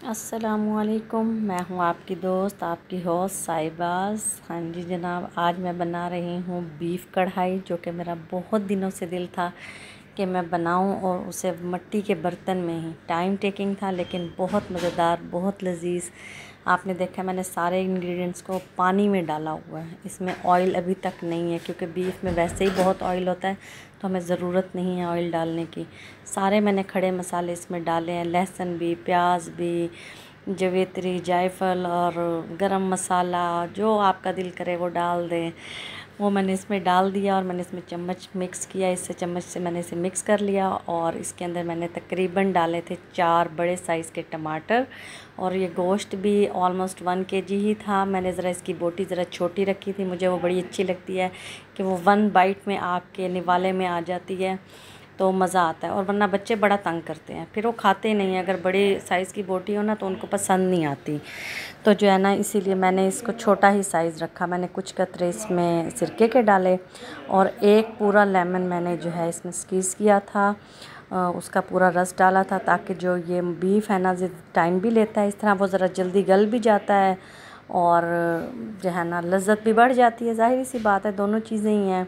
अस्सलामुअलैकुम। मैं हूँ आपकी दोस्त, आपकी होस्ट साहिबाज। हाँ जी जनाब, आज मैं बना रही हूँ बीफ कढ़ाई, जो कि मेरा बहुत दिनों से दिल था कि मैं बनाऊँ, और उसे मिट्टी के बर्तन में ही। टाइम टेकिंग था लेकिन बहुत मज़ेदार, बहुत लजीज। आपने देखा मैंने सारे इंग्रेडिएंट्स को पानी में डाला हुआ है, इसमें ऑयल अभी तक नहीं है क्योंकि बीफ में वैसे ही बहुत ऑयल होता है, तो हमें ज़रूरत नहीं है ऑयल डालने की। सारे मैंने खड़े मसाले इसमें डाले हैं, लहसुन भी, प्याज भी, जवेत्री, जायफल और गरम मसाला, जो आपका दिल करे वो डाल दें। वो मैंने इसमें डाल दिया और मैंने इसमें चम्मच मिक्स किया, इससे चम्मच से मैंने इसे मिक्स कर लिया। और इसके अंदर मैंने तकरीबन डाले थे 4 बड़े साइज़ के टमाटर, और ये गोश्त भी ऑलमोस्ट 1 kg ही था। मैंने ज़रा इसकी बोटी ज़रा छोटी रखी थी, मुझे वो बड़ी अच्छी लगती है कि वो 1 बाइट में आपके निवाले में आ जाती है, तो मज़ा आता है। और वरना बच्चे बड़ा तंग करते हैं, फिर वो खाते नहीं हैं। अगर बड़े साइज़ की बोटी हो ना तो उनको पसंद नहीं आती, तो जो है ना, इसीलिए मैंने इसको छोटा ही साइज़ रखा। मैंने कुछ कतरे इसमें सिरके के डाले, और एक पूरा लेमन मैंने जो है इसमें स्क्वीज़ किया था, उसका पूरा रस डाला था, ताकि जो ये बीफ है ना, टाइम भी लेता है, इस तरह वो ज़रा जल्दी गल भी जाता है, और जो है ना लज़्ज़त भी बढ़ जाती है। ज़ाहिर सी बात है, दोनों चीज़ें ही हैं।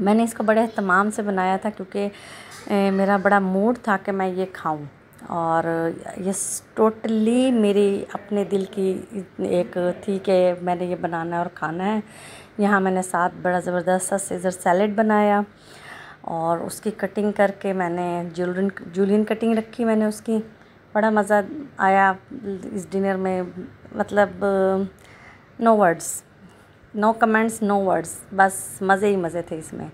मैंने इसको बड़े एहतमाम से बनाया था क्योंकि मेरा बड़ा मूड था कि मैं ये खाऊं, और ये टोटली मेरी अपने दिल की एक थी कि मैंने ये बनाना है और खाना है। यहाँ मैंने साथ बड़ा ज़बरदस्त सा सीज़र सैलेड बनाया, और उसकी कटिंग करके मैंने जूलियन कटिंग रखी मैंने उसकी। बड़ा मज़ा आया इस डिनर में, मतलब no words, no comments, no words, बस मज़े ही मज़े थे इसमें।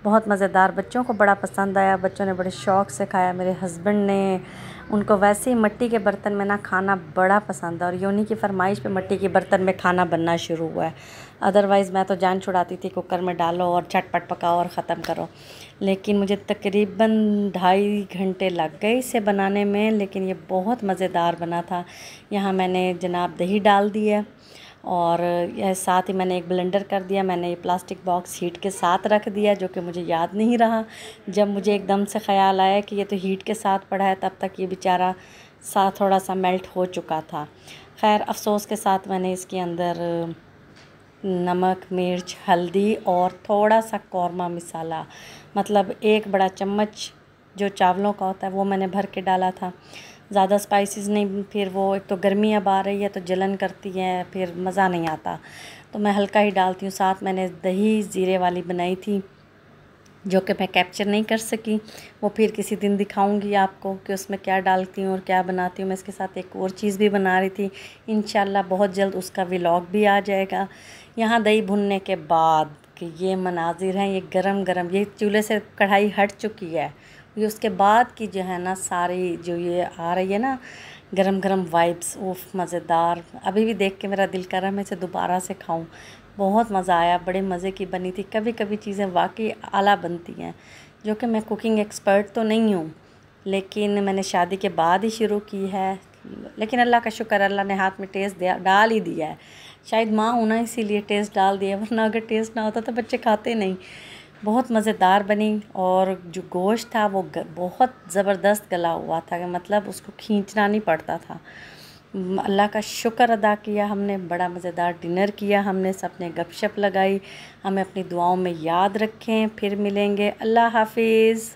बहुत मज़ेदार, बच्चों को बड़ा पसंद आया, बच्चों ने बड़े शौक़ से खाया। मेरे हस्बैंड ने, उनको वैसे ही मिट्टी के बर्तन में ना खाना बड़ा पसंद है, और ये उन्हीं की फरमाइश पे मिट्टी के बर्तन में खाना बनना शुरू हुआ है। अदरवाइज़ मैं तो जान छुड़ाती थी, कुकर में डालो और झटपट पकाओ और ख़त्म करो। लेकिन मुझे तकरीबन 2.5 घंटे लग गए इसे बनाने में, लेकिन ये बहुत मज़ेदार बना था। यहाँ मैंने जनाब दही डाल दी है, और यह साथ ही मैंने एक ब्लेंडर कर दिया। मैंने ये प्लास्टिक बॉक्स हीट के साथ रख दिया, जो कि मुझे याद नहीं रहा। जब मुझे एकदम से ख़्याल आया कि ये तो हीट के साथ पड़ा है, तब तक ये बेचारा थोड़ा सा मेल्ट हो चुका था। खैर, अफसोस के साथ मैंने इसके अंदर नमक, मिर्च, हल्दी और थोड़ा सा कौरमा मसाला, मतलब 1 बड़ा चम्मच जो चावलों का होता है, वो मैंने भर के डाला था। ज़्यादा स्पाइसेस नहीं, फिर वो एक तो गर्मी अब आ रही है तो जलन करती है, फिर मज़ा नहीं आता, तो मैं हल्का ही डालती हूँ। साथ मैंने दही ज़ीरे वाली बनाई थी, जो कि मैं कैप्चर नहीं कर सकी। वो फिर किसी दिन दिखाऊंगी आपको कि उसमें क्या डालती हूँ और क्या बनाती हूँ। मैं इसके साथ एक और चीज़ भी बना रही थी, इंशाल्लाह बहुत जल्द उसका व्लॉग भी आ जाएगा। यहाँ दही भुनने के बाद कि ये मनाजिर हैं, ये गरम गरम, ये चूल्हे से कढ़ाई हट चुकी है, ये उसके बाद की जो है ना सारी जो ये आ रही है ना गरम गरम वाइब्स, उफ मज़ेदार। अभी भी देख के मेरा दिल कर रहा है मैं इसे दोबारा से खाऊं। बहुत मज़ा आया, बड़े मज़े की बनी थी। कभी कभी चीज़ें वाकई आला बनती हैं, जो कि मैं कुकिंग एक्सपर्ट तो नहीं हूँ, लेकिन मैंने शादी के बाद ही शुरू की है। लेकिन अल्लाह का शुक्र, अल्लाह ने हाथ में टेस्ट डाल ही दिया है। शायद माँ हूँ ना, इसीलिए टेस्ट डाल दिया, वरना अगर टेस्ट ना होता तो बच्चे खाते नहीं। बहुत मज़ेदार बनी, और जो गोश्त था वो बहुत ज़बरदस्त गला हुआ था, मतलब उसको खींचना नहीं पड़ता था। अल्लाह का शुक्र अदा किया हमने, बड़ा मज़ेदार डिनर किया हमने, सबने गपशप लगाई। हमें अपनी दुआओं में याद रखें, फिर मिलेंगे। अल्लाह हाफिज़।